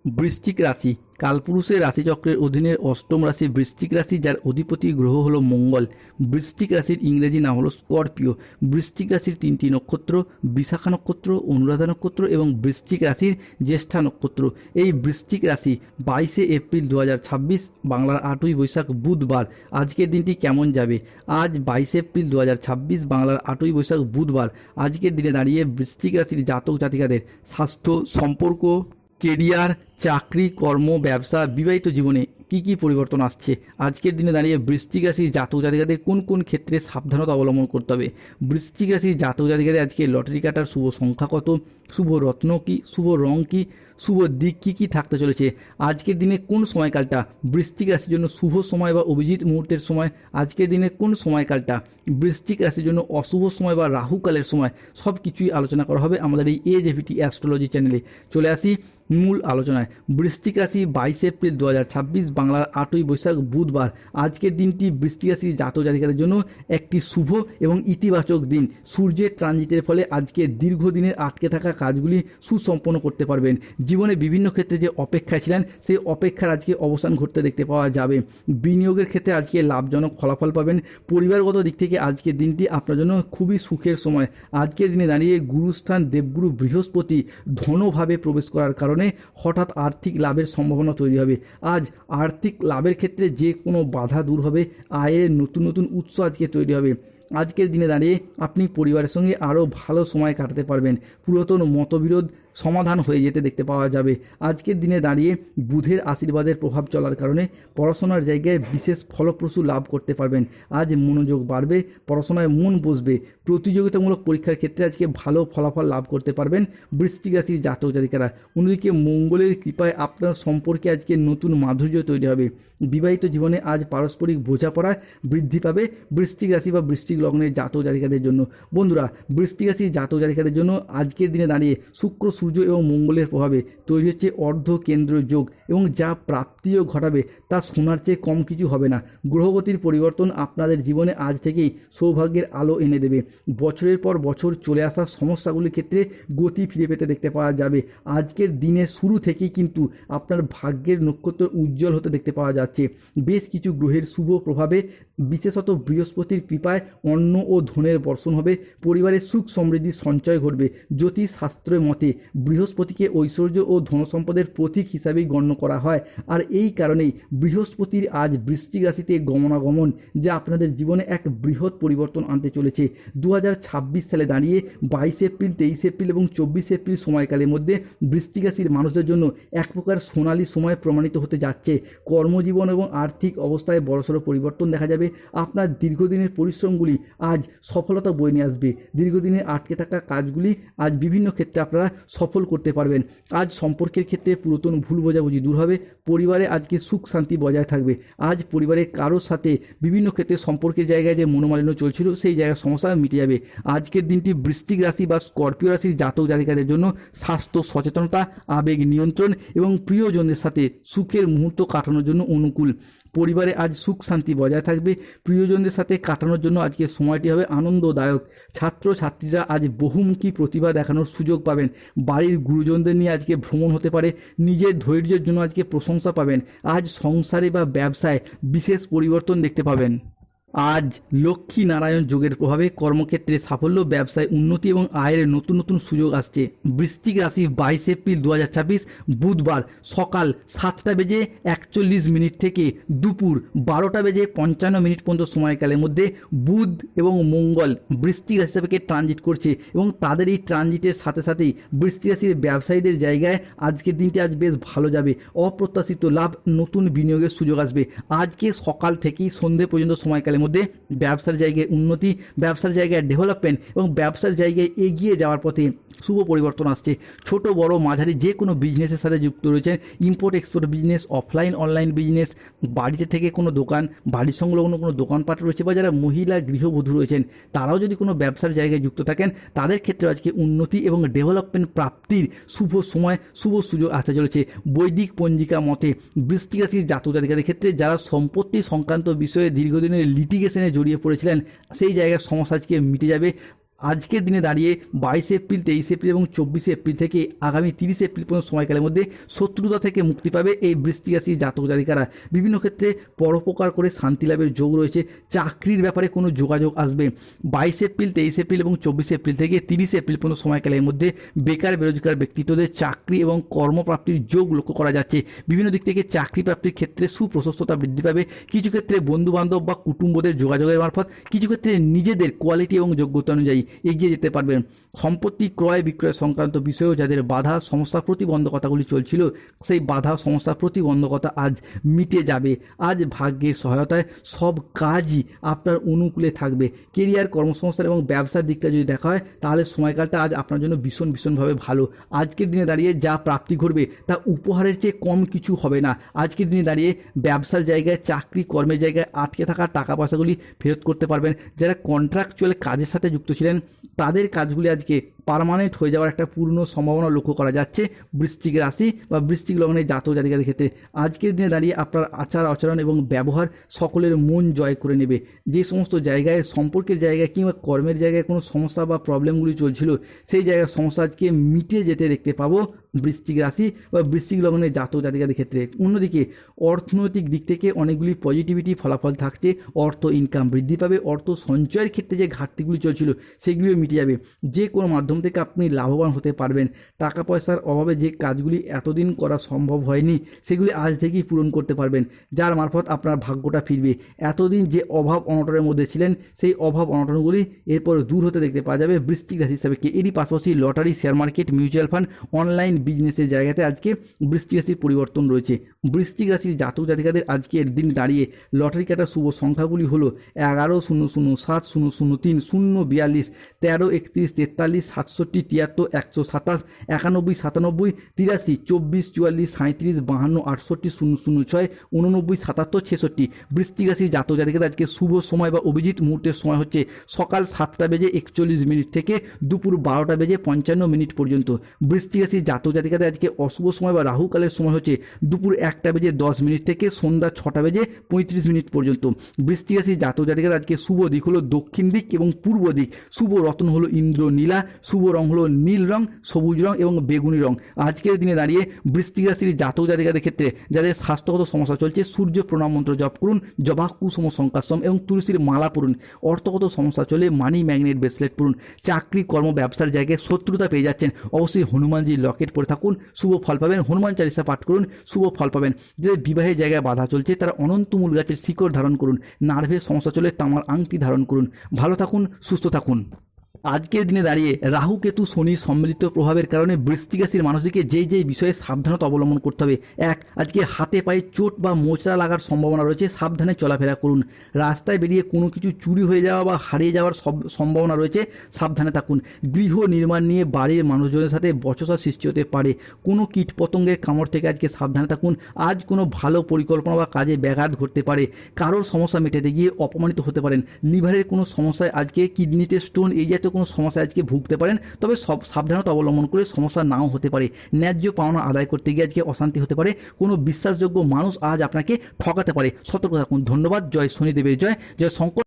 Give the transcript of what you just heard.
বৃশ্চিক রাশি কালপুরুষের রাশিচক্রের অধীনের অষ্টম রাশি বৃশ্চিক রাশি, যার অধিপতি গ্রহ হলো মঙ্গল। বৃশ্চিক রাশির ইংরেজি নাম হলো স্করপিও। বৃশ্চিক রাশির তিনটি নক্ষত্র, বিশাখা নক্ষত্র, অনুরাধা নক্ষত্র এবং বৃশ্চিক রাশির জ্যেষ্ঠা নক্ষত্র। এই বৃশ্চিক রাশি 22শে এপ্রিল 2026 বাংলার 8ই বৈশাখ বুধবার আজকের দিনটি কেমন যাবে? আজ 22শে এপ্রিল 2026 বাংলার 8ই বৈশাখ বুধবার আজকের দিনে দাঁড়িয়ে বৃশ্চিক রাশির জাতক জাতিকাদের স্বাস্থ্য, সম্পর্ক, কেরিয়ার, চাকরি, কর্ম, ব্যবসা, বিবাহিত জীবনে কি কি পরিবর্তন আসছে? আজকের দিনে দাঁড়িয়ে বৃশ্চিক রাশির জাতক জাতিকাদের কোন কোন ক্ষেত্রে সাবধানতা অবলম্বন করতে হবে? বৃশ্চিক রাশির জাতক জাতিকাদের আজকে লটারি কাটার শুভ সংখ্যা কত? শুভ রত্ন কি? শুভ রং কি? শুভ দিক কি কি থাকতে চলেছে? আজকের দিনে কোন সময়কালটা বৃশ্চিক রাশির জন্য শুভ সময় বা অভিজিৎ মুহূর্তের সময়? আজকের দিনে কোন সময়কালটা বৃশ্চিক রাশির জন্য অশুভ সময় বা রাহুকালের সময়? সব কিছুই আলোচনা করা হবে আমাদের এই AJVT অ্যাস্ট্রোলজি চ্যানেলে। চলে আসি মূল আলোচনায়। বৃশ্চিক রাশি 22শে এপ্রিল 2026 বাংলার 8ই বৈশাখ বুধবার আজকের দিনটি বৃশ্চিক রাশির জাতক জাতিকাদের জন্য একটি শুভ এবং ইতিবাচক দিন। সূর্যের ট্রানজিটের ফলে আজকে দীর্ঘদিনের আটকে থাকা কাজগুলি সুসম্পন্ন করতে পারবেন। জীবনে বিভিন্ন ক্ষেত্রে যে অপেক্ষায় ছিলেন সেই অপেক্ষার আজকে অবসান ঘটতে দেখতে পাওয়া যাবে। বিনিয়োগের ক্ষেত্রে আজকে লাভজনক ফলাফল পাবেন। পরিবারগত দিক থেকে আজকের দিনটি আপনার জন্য খুবই সুখের সময়। আজকের দিনে দাঁড়িয়ে গুরুস্থান দেবগুরু বৃহস্পতি ধনভাবে প্রবেশ করার কারণে হঠাৎ আর্থিক লাভের সম্ভাবনা তৈরি হবে। আজ আর্থিক লাভের ক্ষেত্রে যে কোনো বাধা দূর হবে, আয়ের নতুন নতুন উৎস আজকে তৈরি হবে। আজকের দিনে দাঁড়িয়ে আপনি পরিবারের সঙ্গে আরও ভালো সময় কাটাতে পারবেন। পুরাতন মতবিরোধ সমাধান হয়ে যেতে দেখতে পাওয়া যাবে। আজকের দিনে দাঁড়িয়ে বুধের আশীর্বাদের প্রভাব চলার কারণে পড়াশোনার জায়গায় বিশেষ ফলপ্রসূ লাভ করতে পারবেন। আজ মনোযোগ বাড়বে, পড়াশোনায় মন বসবে। প্রতিযোগিতামূলক পরীক্ষার ক্ষেত্রে আজকে ভালো ফলাফল লাভ করতে পারবেন বৃশ্চিক রাশির জাতক জাতিকারা। অন্যদিকে মঙ্গলের কৃপায় আপনার সম্পর্কে আজকে নতুন মাধুর্য তৈরি হবে। বিবাহিত জীবনে আজ পারস্পরিক বোঝাপড়া বৃদ্ধি পাবে বৃশ্চিক রাশি বা বৃশ্চিক লগ্নের জাতক জাতিকাদের জন্য। বন্ধুরা, বৃশ্চিক রাশির জাতক জাতিকাদের জন্য আজকের দিনে দাঁড়িয়ে শুক্র, সূর্য এবং মঙ্গলের প্রভাবে তৈরি হচ্ছে অর্ধ কেন্দ্র যোগ, এবং যা প্রাপ্তিও ঘটাবে তা সোনার চেয়ে কম কিছু হবে না। গ্রহগতির পরিবর্তন আপনাদের জীবনে আজ থেকেই সৌভাগ্যের আলো এনে দেবে। বছরের পর বছর চলে আসা সমস্যাগুলির ক্ষেত্রে গতি ফিরে পেতে দেখতে পাওয়া যাবে। আজকের দিনের শুরু থেকেই কিন্তু আপনার ভাগ্যের নক্ষত্র উজ্জ্বল হতে দেখতে পাওয়া যাচ্ছে। বেশ কিছু গ্রহের শুভ প্রভাবে, বিশেষত বৃহস্পতির কৃপায় অন্ন ও ধনের বর্ষণ হবে। পরিবারের সুখ সমৃদ্ধির সঞ্চয় ঘটবে। জ্যোতিষ শাস্ত্রের মতে বৃহস্পতিকে ঐশ্বর্য ও ধনসম্পদের প্রতীক হিসাবেই গণ্য করা হয়। আর এই কারণেই বৃহস্পতির আজ বৃশ্চিক রাশিতে গমনাগমন, যা আপনাদের জীবনে এক বৃহৎ পরিবর্তন আনতে চলেছে। 2026 সালে দাঁড়িয়ে 22শে এপ্রিল, 23শে এপ্রিল এবং 24শে এপ্রিল সময়কালের মধ্যে বৃশ্চিক রাশির মানুষদের জন্য এক প্রকার সোনালী সময় প্রমাণিত হতে যাচ্ছে। কর্মজীবন এবং আর্থিক অবস্থায় বড়সড় পরিবর্তন দেখা যাবে। আপনার দীর্ঘদিনের পরিশ্রমগুলি আজ সফলতা বয়ে নিয়ে আসবে। দীর্ঘদিনের আটকে থাকা কাজগুলি আজ বিভিন্ন ক্ষেত্রে আপনারা সফল করতে পারবেন। আজ সম্পর্কের ক্ষেত্রে পুরাতন ভুল বোঝাবুঝি দূর হবে। পরিবারে আজকে সুখ শান্তি বজায় থাকবে। আজ পরিবারের কারোর সাথে বিভিন্ন ক্ষেত্রে সম্পর্কের জায়গায় যে মনোমালিন্য চলছিল সেই জায়গায় সমস্যা মিটে যাবে। আজকের দিনটি বৃশ্চিক রাশি বা স্করপিও রাশির জাতক জাতিকাদের জন্য স্বাস্থ্য সচেতনতা, আবেগ নিয়ন্ত্রণ এবং প্রিয়জনদের সাথে সুখের মুহূর্ত কাটানোর জন্য অনুকূল। পরিবারে আজ সুখ শান্তি বজায় থাকবে। প্রিয়জনদের সাথে কাটানোর জন্য আজকে সময়টি হবে আনন্দদায়ক। ছাত্র ছাত্রীরা আজ বহুমুখী প্রতিভা দেখানোর সুযোগ পাবেন। বাড়ির গুরুজনদের নিয়ে আজকে ভ্রমণ হতে পারে। নিজের ধৈর্যের জন্য আজকে প্রশংসা পাবেন। আজ সংসারে বা ব্যবসায় বিশেষ পরিবর্তন দেখতে পাবেন। আজ লক্ষ্মী নারায়ণ যোগের প্রভাবে কর্মক্ষেত্রে সাফল্য, ব্যবসায় উন্নতি এবং আয়ের নতুন নতুন সুযোগ আসছে। বৃশ্চিক রাশি 22শে এপ্রিল 2026 বুধবার সকাল 7:41 থেকে দুপুর 12:55 পর্যন্ত সময়কালের মধ্যে বুধ এবং মঙ্গল বৃশ্চিক রাশি থেকে ট্রানজিট করছে, এবং তাদের এই ট্রানজিটের সাথে সাথেই বৃশ্চিক রাশির ব্যবসায়ীদের জায়গায় আজকের দিনটি আজ বেশ ভালো যাবে। অপ্রত্যাশিত লাভ, নতুন বিনিয়োগের সুযোগ আসবে। আজকে সকাল থেকেই সন্ধ্যে পর্যন্ত সময়কালের মধ্যে ব্যবসার জায়গায় উন্নতি, ব্যবসার জায়গায় ডেভেলপমেন্ট এবং ব্যবসার জায়গায় এগিয়ে যাওয়ার পথে শুভ পরিবর্তন আসছে। ছোট বড় মাঝারি যে কোনো বিজনেসের সাথে যুক্ত রয়েছেন, import export business, offline online business, বাড়িতে থেকে কোনো দোকান, বাড়ির সংলগ্ন কোনো দোকানপাট রয়েছে, বা যারা মহিলা গৃহবধূ রয়েছেন তারাও যদি কোনো ব্যবসার জায়গায় যুক্ত থাকেন, তাদের ক্ষেত্রে আজকে উন্নতি এবং ডেভেলপমেন্ট প্রাপ্তির শুভ সময়, শুভ সুযোগ আসতে চলেছে। বৈদিক পঞ্জিকা মতে বৃশ্চিক রাশির জাতক জাতিকাদের ক্ষেত্রে যারা সম্পত্তি সংক্রান্ত বিষয়ে দীর্ঘদিনের লিটিগেশনে জড়িয়ে পড়েছিলেন, সেই জায়গার সমস্যা আজকে মিটে যাবে। আজকের দিনে দাঁড়িয়ে 22 এপ্রিল, 23 এপ্রিল এবং 24 এপ্রিল থেকে আগামী 30 এপ্রিল পর্যন্ত সময়কালের মধ্যে শত্রুতা থেকে মুক্তি পাবে এই বৃশ্চিক রাশির জাতক জাতিকারা। বিভিন্ন ক্ষেত্রে পরোপকার করে শান্তি লাভের যোগ রয়েছে। চাকরির ব্যাপারে কোনো যোগাযোগ আসবে। 22 এপ্রিল, 23 এপ্রিল এবং 24 এপ্রিল থেকে 30 এপ্রিল পর্যন্ত সময়কালের মধ্যে বেকার বেরোজগার ব্যক্তিত্বদের চাকরি এবং কর্মপ্রাপ্তির যোগ লক্ষ্য করা যাচ্ছে। বিভিন্ন দিক থেকে চাকরি প্রাপ্তির ক্ষেত্রে সুপ্রশস্ততা বৃদ্ধি পাবে। কিছু ক্ষেত্রে বন্ধুবান্ধব বা কুটুম্বদের যোগাযোগের মারফত, কিছু ক্ষেত্রে নিজেদের কোয়ালিটি এবং যোগ্যতা অনুযায়ী এগিয়ে যেতে পারবেন। সম্পত্তি ক্রয় বিক্রয় সংক্রান্ত বিষয়েও যাদের বাধা সমস্যা প্রতিবন্ধকতাগুলি চলছিল, সেই বাধা সমস্যা প্রতিবন্ধকতা আজ মিটে যাবে। আজ ভাগ্যের সহায়তায় সব কাজই আপনার অনুকূলে থাকবে। কেরিয়ার, কর্মসংস্থান এবং ব্যবসার দিকটা যদি দেখা হয়, তাহলে সময়কালটা আজ আপনার জন্য ভীষণভাবে ভালো। আজকের দিনে দাঁড়িয়ে যা প্রাপ্তি ঘটবে তা উপহারের চেয়ে কম কিছু হবে না। আজকের দিনে দাঁড়িয়ে ব্যবসার জায়গায়, চাকরি কর্মের জায়গায় আটকে থাকা টাকা পয়সাগুলি ফেরত করতে পারবেন। যারা কন্ট্রাকচুয়াল কাজের সাথে যুক্ত ছিলেন, তাদের কাজগুলি আজকে পার্মানেন্ট হয়ে যাওয়ার একটা পূর্ণ সম্ভাবনা লক্ষ্য করা যাচ্ছে বৃশ্চিক রাশি বা বৃশ্চিক লগ্নের জাতক জাতিকাদের ক্ষেত্রে। আজকের দিনে দাঁড়িয়ে আপনার আচার আচরণ এবং ব্যবহার সকলের মন জয় করে নেবে। যে সমস্ত জায়গায়, সম্পর্কের জায়গায় কিংবা কর্মের জায়গায় কোনো সমস্যা বা প্রবলেমগুলি চলছিল, সেই জায়গায় সমস্যা আজকে মিটে যেতে দেখতে পাবো বৃশ্চিক রাশি বা বৃশ্চিক লগ্নের জাতক জাতিকাদের ক্ষেত্রে। অন্যদিকে অর্থনৈতিক দিক থেকে অনেকগুলি পজিটিভিটি ফলাফল থাকছে। অর্থ ইনকাম বৃদ্ধি পাবে। অর্থ সঞ্চয়ের ক্ষেত্রে যে ঘাটতিগুলি চলছিল, সেগুলিও মিটে যাবে। যে কোনো মাধ্যম থেকে আপনি লাভবান হতে পারবেন। টাকা পয়সার অভাবে যে কাজগুলি এতদিন করা সম্ভব হয়নি, সেগুলি আজ থেকেই পূরণ করতে পারবেন, যার মারফত আপনার ভাগ্যটা ফিরবে। এতদিন যে অভাব অনটনের মধ্যে ছিলেন, সেই অভাব অনটনগুলি এরপর দূর হতে দেখতে পাওয়া যাবে বৃশ্চিক রাশি হিসাবে। এরই পাশাপাশি lottery, share market, mutual fund, online বিজনেসের জায়গাতে আজকে বৃশ্চিক রাশির পরিবর্তন রয়েছে। বৃশ্চিক রাশির জাতক জাতিকাদের আজকের দিন দাঁড়িয়ে লটারি কাটার শুভ সংখ্যাগুলি হলো 11, 00, 7, 003, 0, 42, 13, 31, 43, 67, 73, 127, 91, 97, 83, 24, 44, 37, 52, 68, 006, 89, 77, 66। বৃশ্চিক রাশির জাতক জাতিকাদের আজকে শুভ সময় বা অভিজিৎ মুহূর্তের সময় হচ্ছে সকাল 7:41 থেকে দুপুর 12:55 পর্যন্ত। বৃশ্চিক রাশির জাতক জাতিকাদের আজকে অশুভ সময় বা রাহুকালের সময় হচ্ছে দুপুর 1:10 থেকে সন্ধ্যা 6:35 পর্যন্ত। বৃশ্চিক রাশির জাতক জাতিকাদের আজকে শুভ দিক হলো দক্ষিণ দিক এবং পূর্ব দিক। শুভ রত্ন হলো ইন্দ্রনীলা। শুভ রং হলো নীল রং, সবুজ রং এবং বেগুনি রং। আজকের দিনে দাঁড়িয়ে বৃশ্চিক রাশির জাতক জাতিকাদের ক্ষেত্রে যাদের স্বাস্থ্যগত সমস্যা চলছে, সূর্য প্রণাম মন্ত্র জপ করুন, জবা কুসুম শঙ্কাশ্রম এবং তুলসীর মালা পরুন। অর্থগত সমস্যা চলে মানি ম্যাগনেট ব্রেসলেট পরুন। চাকরি কর্ম ব্যবসার জায়গায় শত্রুতা পেয়ে যাচ্ছেন, অবশ্যই হনুমানজির লকেট পরে থাকুন, শুভ ফল পাবেন। হনুমান চালিসা পাঠ করুন, শুভ ফল পাবেন। যাদের বিবাহের জায়গায় বাধা চলছে, তারা অনন্তমূল গাছের শিকড় ধারণ করুন। নার্ভের সমস্যা চলে তামার আংটি ধারণ করুন। ভালো থাকুন, সুস্থ থাকুন। আজকের দিনে দাঁড়িয়ে রাহু, কেতু, শনির সম্মিলিত প্রভাবের কারণে বৃশ্চিক রাশির মানুষদেরকে যেই বিষয়ে সাবধানতা অবলম্বন করতে হবে। আজকে হাতে পায়ে চোট বা মোচড়া লাগার সম্ভাবনা রয়েছে, সাবধানে চলাফেরা করুন। রাস্তায় বেরিয়ে কোনো কিছু চুরি হয়ে যাওয়া বা হারিয়ে যাওয়ার সম্ভাবনা রয়েছে, সাবধানে থাকুন। গৃহ নির্মাণ নিয়ে বাড়ির মানুষজনের সাথে বচসা সৃষ্টি হতে পারে। কোনো কীট পতঙ্গের কামড় থেকে আজকে সাবধানে থাকুন। আজ কোনো ভালো পরিকল্পনা বা কাজে ব্যাঘাত ঘটতে পারে। কারোর সমস্যা মেটাতে গিয়ে অপমানিত হতে পারেন। লিভারের কোনো সমস্যায় আজকে, কিডনিতে স্টোন, এই জাতীয় কোনো সমস্যা আজকে ভুগতে পারেন। তবে সব সাবধানতা অবলম্বন করে সমস্যা নাও হতে পারে। ন্যায্য পাওনা আদায় করতে গিয়ে আজকে অশান্তি হতে পারে। কোনো বিশ্বাসযোগ্য মানুষ আজ আপনাকে ঠকাতে পারে, সতর্ক থাকুন। ধন্যবাদ। জয় শনিদেবের জয়, জয় শঙ্কর।